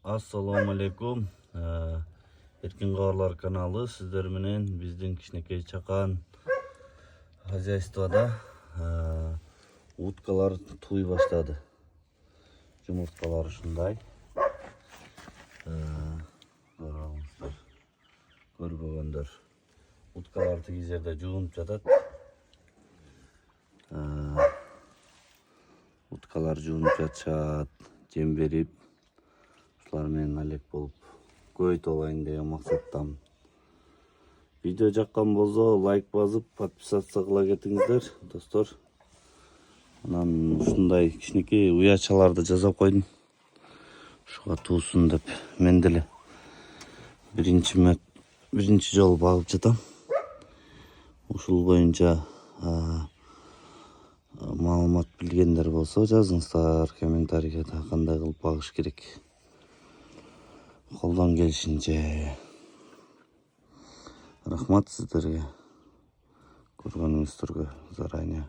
Assalamu alaikum. Erkin Kavurlar kanalı sizler менен биздин кичинекей чакан хозяйствода уткалар туй баштады. Жумурткалар ушундай. Көрбөгөндөр. Уткалар тиги жерде жуунуп жатат. Уткалар жуунуп жатышат, жем берип, ушулар менен алек болуп көбөйтүп алайын деген максаттамын. Видео жаккан болсо лайк басып, подписаться кыла кетиңиздер, достор. Анан ушундай кичинекей уячаларды жасап койдум. Ушуга туусун деп мен деле биринчи жолу багып жатам. Ушул боюнча маалымат билгендер болсо жазыңыздар комментарийге, кандай кылып багыш керек. Колдон келишинче. Рахмат сиздерге. Көргөнүңүздөргө заранее.